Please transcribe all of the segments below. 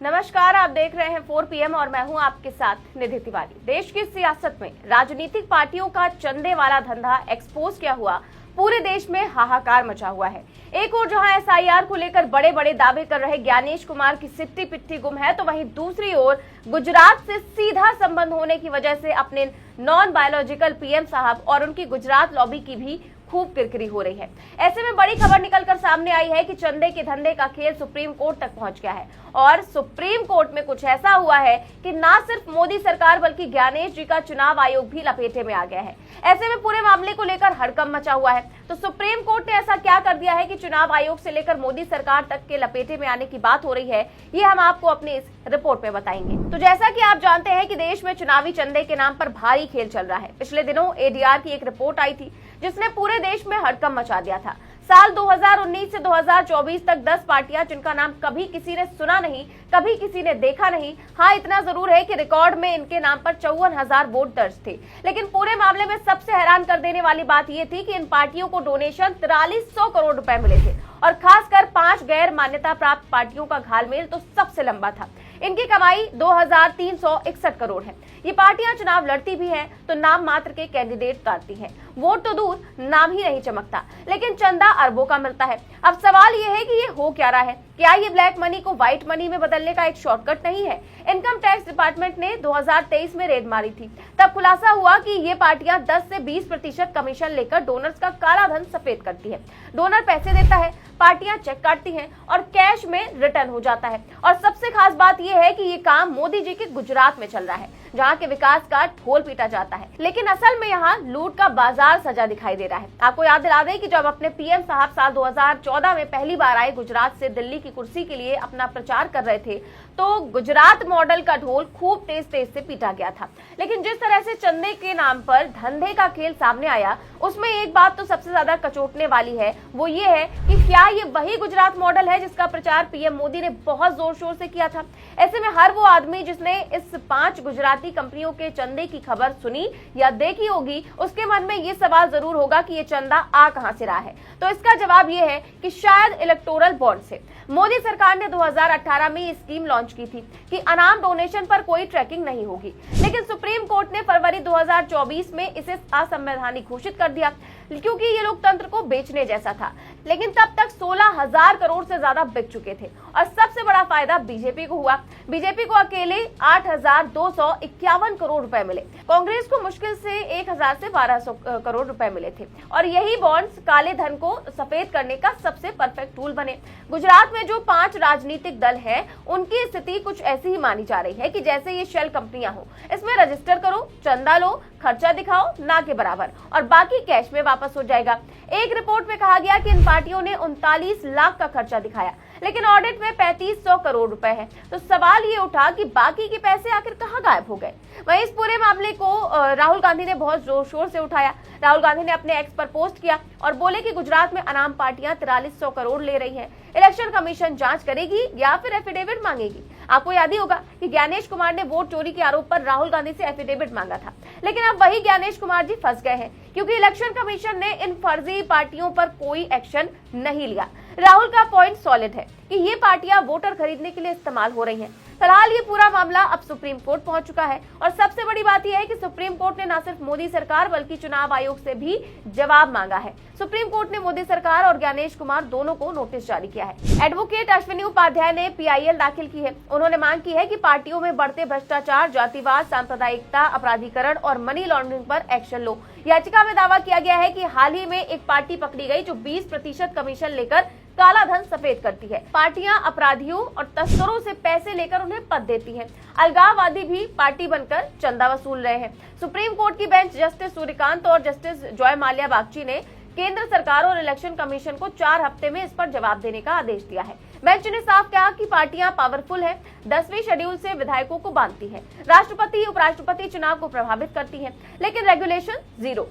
नमस्कार, आप देख रहे हैं 4 PM और मैं हूं आपके साथ निधि तिवारी। देश की सियासत में राजनीतिक पार्टियों का चंदे वाला धंधा एक्सपोज किया हुआ पूरे देश में हाहाकार मचा हुआ है। एक ओर जहां SIR को लेकर बड़े बड़े दावे कर रहे ज्ञानेश कुमार की सिट्टी पिट्टी गुम है, तो वहीं दूसरी ओर गुजरात से सीधा संबंध होने की वजह से अपने नॉन बायोलॉजिकल PM साहब और उनकी गुजरात लॉबी की भी खूब किरकिरी हो रही है। ऐसे में बड़ी खबर निकलकर सामने आई है कि चंदे के धंधे का खेल सुप्रीम कोर्ट तक पहुंच गया है और सुप्रीम कोर्ट में कुछ ऐसा हुआ है कि ना सिर्फ मोदी सरकार बल्कि ज्ञानेश जी का चुनाव आयोग भी लपेटे में आ गया है। ऐसे में पूरे मामले को लेकर हड़कंप मचा हुआ है। तो सुप्रीम कोर्ट ने ऐसा क्या कर दिया है कि चुनाव आयोग से लेकर मोदी सरकार तक के लपेटे में आने की बात हो रही है, ये हम आपको अपनी इस रिपोर्ट में बताएंगे। तो जैसा कि आप जानते हैं कि देश में चुनावी चंदे के नाम पर भारी खेल चल रहा है। पिछले दिनों ADR की एक रिपोर्ट आई थी जिसने पूरे देश में हड़कंप मचा दिया था। साल 2019 से 2024 तक 10 पार्टियां जिनका नाम कभी किसी ने सुना नहीं, कभी किसी ने देखा नहीं। हाँ, इतना जरूर है कि रिकॉर्ड में इनके नाम पर 54,000 वोट दर्ज थे। लेकिन पूरे मामले में सबसे हैरान कर देने वाली बात यह थी कि इन पार्टियों को डोनेशन 4300 करोड़ रुपए मिले थे और खासकर 5 गैर मान्यता प्राप्त पार्टियों का घालमेल तो सबसे लंबा था। इनकी कमाई 2361 करोड़ है। ये पार्टियां चुनाव लड़ती भी हैं तो नाम मात्र के कैंडिडेट उतारती हैं। वोट तो दूर, नाम ही नहीं चमकता, लेकिन चंदा अरबों का मिलता है। अब सवाल ये है कि ये हो क्या रहा है? क्या ये ब्लैक मनी को व्हाइट मनी में बदलने का एक शॉर्टकट नहीं है? इनकम टैक्स डिपार्टमेंट ने 2023 में रेड मारी थी। तब खुलासा हुआ कि ये पार्टियां 10 से 20% कमीशन लेकर डोनर्स का काला धन सफेद करती है। डोनर पैसे देता है, पार्टियां चेक काटती हैं और कैश में रिटर्न हो जाता है। और सबसे खास बात यह है कि ये काम मोदी जी के गुजरात में चल रहा है, जहां के विकास का ढोल पीटा जाता है। लेकिन असल में यहाँ लूट का बाजार सजा दिखाई दे रहा है। आपको याद दिला दें कि जब अपने PM साहब साल 2014 में पहली बार आए गुजरात से दिल्ली की कुर्सी के लिए अपना प्रचार कर रहे थे, तो गुजरात मॉडल का ढोल खूब तेज तेज से पीटा गया था। लेकिन जिस तरह से चंदे के नाम पर धंधे का खेल सामने आया, उसमें एक बात तो सबसे ज्यादा कचोटने वाली है, वो ये है कि क्या ये वही गुजरात मॉडल है जिसका प्रचार PM मोदी ने बहुत जोर शोर से किया था? ऐसे में हर वो आदमी जिसने इस 5 गुजराती कंपनियों के चंदे की खबर सुनी या देखी होगी, उसके मन में ये सवाल जरूर होगा कि ये चंदा आ कहां से रहा है। तो इसका जवाब ये है कि शायद इलेक्टोरल बॉन्ड से। मोदी सरकार ने 2018 में ये स्कीम लॉन्च की थी कि अनाम डोनेशन पर कोई ट्रैकिंग नहीं होगी, लेकिन सुप्रीम कोर्ट ने फरवरी 2024 में इसे असंवैधानिक घोषित कर दिया क्योंकि ये लोकतंत्र को बेचने जैसा था। लेकिन तब तक 16,000 करोड़ से ज्यादा बिक चुके थे और सबसे बड़ा फायदा बीजेपी को हुआ। बीजेपी को अकेले 8,251 करोड़ रुपए मिले। कांग्रेस को मुश्किल से 1,000 से 1,200 करोड़ रुपए मिले थे और यही बॉन्ड्स काले धन को सफेद करने का सबसे परफेक्ट टूल बने। गुजरात में जो 5 राजनीतिक दल हैं, उनकी स्थिति कुछ ऐसी ही मानी जा रही है कि जैसे ये शेल कंपनियां हो। इसमें रजिस्टर करो, चंदा लो, खर्चा दिखाओ ना के बराबर और बाकी कैश में वापस हो जाएगा। एक रिपोर्ट में कहा गया कि इन पार्टियों ने 39 लाख का खर्चा दिखाया, लेकिन ऑडिट में 3500 करोड़ रुपए है। तो सवाल ये उठा कि बाकी के पैसे आखिर कहां गायब हो गए? वहीं इस पूरे मामले को राहुल गांधी ने बहुत जोर शोर से उठाया। राहुल गांधी ने अपने एक्स पर पोस्ट किया और बोले कि गुजरात में अनाम पार्टियां 4300 करोड़ ले रही हैं। इलेक्शन कमीशन जांच करेगी या फिर एफिडेविट मांगेगी। आपको याद ही होगा कि ज्ञानेश कुमार ने वोट चोरी के आरोप पर राहुल गांधी से एफिडेविट मांगा था, लेकिन अब वही ज्ञानेश कुमार जी फंस गए हैं क्योंकि इलेक्शन कमीशन ने इन फर्जी पार्टियों पर कोई एक्शन नहीं लिया। राहुल का पॉइंट सॉलिड है कि ये पार्टियां वोटर खरीदने के लिए इस्तेमाल हो रही हैं। फिलहाल ये पूरा मामला अब सुप्रीम कोर्ट पहुंच चुका है और सबसे बड़ी बात यह है कि सुप्रीम कोर्ट ने न सिर्फ मोदी सरकार बल्कि चुनाव आयोग से भी जवाब मांगा है। सुप्रीम कोर्ट ने मोदी सरकार और ज्ञानेश कुमार दोनों को नोटिस जारी किया है। एडवोकेट अश्विनी उपाध्याय ने PIL दाखिल की है। उन्होंने मांग की है कि पार्टियों में बढ़ते भ्रष्टाचार, जातिवाद, सांप्रदायिकता, अपराधीकरण और मनी लॉन्ड्रिंग पर एक्शन लो। याचिका में दावा किया गया है कि हाल ही में एक पार्टी पकड़ी गई जो 20% कमीशन लेकर काला धन सफेद करती है। पार्टियां अपराधियों और तस्करों से पैसे लेकर उन्हें पद देती हैं। अलगाववादी भी पार्टी बनकर चंदा वसूल रहे हैं। सुप्रीम कोर्ट की बेंच जस्टिस सूर्यकांत और जस्टिस जॉय माल्या बागची ने केंद्र सरकार और इलेक्शन कमीशन को 4 हफ्ते में इस पर जवाब देने का आदेश दिया है। बेंच ने साफ कहा कि पार्टियां पावरफुल हैं, 10वें शेड्यूल से विधायकों को बांधती हैं, राष्ट्रपति उपराष्ट्रपति चुनाव को प्रभावित करती हैं, लेकिन रेगुलेशन जीरो।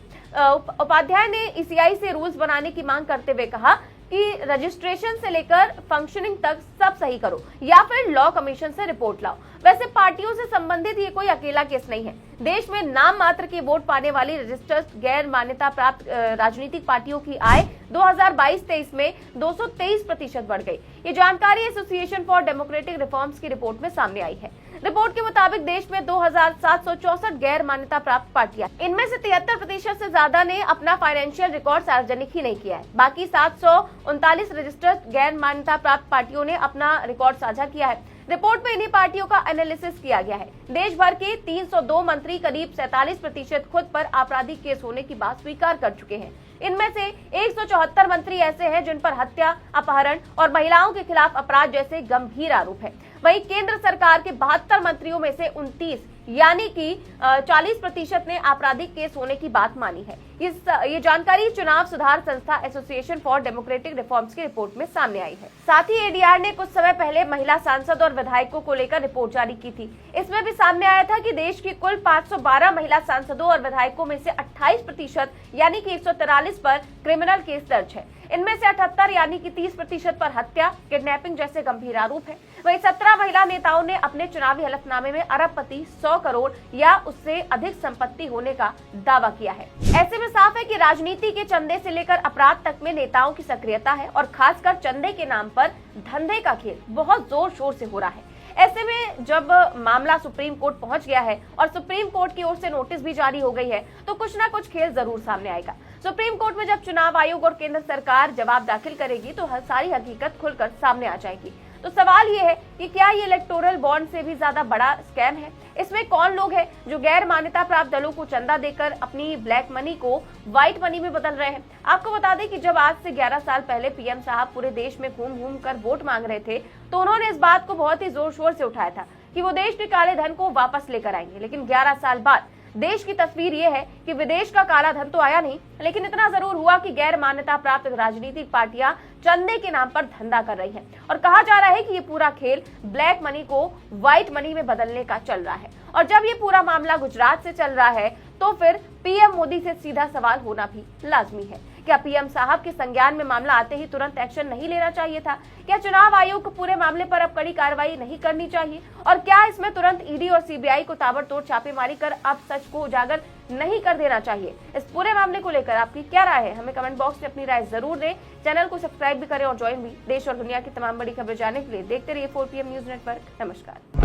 उपाध्याय ने ECI से रूल्स बनाने की मांग करते हुए कहा कि रजिस्ट्रेशन से लेकर फंक्शनिंग तक सब सही करो या फिर लॉ कमीशन से रिपोर्ट लाओ। वैसे पार्टियों से संबंधित ये कोई अकेला केस नहीं है। देश में नाम मात्र की वोट पाने वाली रजिस्टर्ड गैर मान्यता प्राप्त राजनीतिक पार्टियों की आय 2022-23 में 223% बढ़ गई। ये जानकारी एसोसिएशन फॉर डेमोक्रेटिक रिफॉर्म्स की रिपोर्ट में सामने आई है। रिपोर्ट के मुताबिक देश में 2764 गैर मान्यता प्राप्त पार्टियां, इनमें से 73% से ज्यादा ने अपना फाइनेंशियल रिकॉर्ड सार्वजनिक ही नहीं किया है। बाकी 739 रजिस्टर्ड गैर मान्यता प्राप्त पार्टियों ने अपना रिकॉर्ड साझा किया है। रिपोर्ट में इन्हीं पार्टियों का एनालिसिस किया गया है। देश भर के 302 मंत्री करीब 47% खुद पर आपराधिक केस होने की बात स्वीकार कर चुके हैं। इनमें से 174 मंत्री ऐसे हैं जिन पर हत्या, अपहरण और महिलाओं के खिलाफ अपराध जैसे गंभीर आरोप है। वहीं केंद्र सरकार के 72 मंत्रियों में से 29 यानी कि 40% ने आपराधिक केस होने की बात मानी है। ये जानकारी चुनाव सुधार संस्था एसोसिएशन फॉर डेमोक्रेटिक रिफॉर्म्स की रिपोर्ट में सामने आई है। साथ ही एडीआर ने कुछ समय पहले महिला सांसद और विधायकों को लेकर रिपोर्ट जारी की थी। इसमें भी सामने आया था कि देश की कुल 512 महिला सांसदों और विधायकों में से 28% यानी कि 143 पर क्रिमिनल केस दर्ज है। इनमें से 78 यानी कि 30% पर हत्या, किडनैपिंग जैसे गंभीर आरोप है। वहीं 17 महिला नेताओं ने अपने चुनावी हलफनामे में अरबपति, 100 करोड़ या उससे अधिक संपत्ति होने का दावा किया है। ऐसे में साफ है कि राजनीति के चंदे से लेकर अपराध तक में नेताओं की सक्रियता है और खासकर चंदे के नाम पर धंधे का खेल बहुत जोर शोर से हो रहा है। ऐसे में जब मामला सुप्रीम कोर्ट पहुंच गया है और सुप्रीम कोर्ट की ओर से नोटिस भी जारी हो गई है, तो कुछ ना कुछ खेल जरूर सामने आएगा। सुप्रीम कोर्ट में जब चुनाव आयोग और केंद्र सरकार जवाब दाखिल करेगी तो सारी हकीकत खुलकर सामने आ जाएगी। तो सवाल ये है कि क्या ये इलेक्टोरल बॉन्ड से भी ज्यादा बड़ा स्कैम है? इसमें कौन लोग हैं जो गैर मान्यता प्राप्त दलों को चंदा देकर अपनी ब्लैक मनी को व्हाइट मनी में बदल रहे हैं? आपको बता दें कि जब आज से 11 साल पहले पीएम साहब पूरे देश में घूम घूम कर वोट मांग रहे थे, तो उन्होंने इस बात को बहुत ही जोर शोर से उठाया था कि वो देश के काले धन को वापस लेकर आएंगे। लेकिन 11 साल बाद देश की तस्वीर ये है कि विदेश का काला धन तो आया नहीं, लेकिन इतना जरूर हुआ कि गैर मान्यता प्राप्त राजनीतिक पार्टियां चंदे के नाम पर धंधा कर रही हैं और कहा जा रहा है कि ये पूरा खेल ब्लैक मनी को व्हाइट मनी में बदलने का चल रहा है। और जब ये पूरा मामला गुजरात से चल रहा है तो फिर पीएम मोदी से सीधा सवाल होना भी लाजमी है। क्या पीएम साहब के संज्ञान में मामला आते ही तुरंत एक्शन नहीं लेना चाहिए था? क्या चुनाव आयोग को पूरे मामले पर अब कड़ी कार्रवाई नहीं करनी चाहिए? और क्या इसमें तुरंत ईडी और सीबीआई को ताबड़तोड़ छापेमारी कर अब सच को उजागर नहीं कर देना चाहिए? इस पूरे मामले को लेकर आपकी क्या राय है? हमें कमेंट बॉक्स में अपनी राय जरूर दें। चैनल को सब्सक्राइब भी करें और ज्वाइन भी। देश और दुनिया की तमाम बड़ी खबरें जानने के लिए देखते रहिए 4PM न्यूज नेटवर्क। नमस्कार।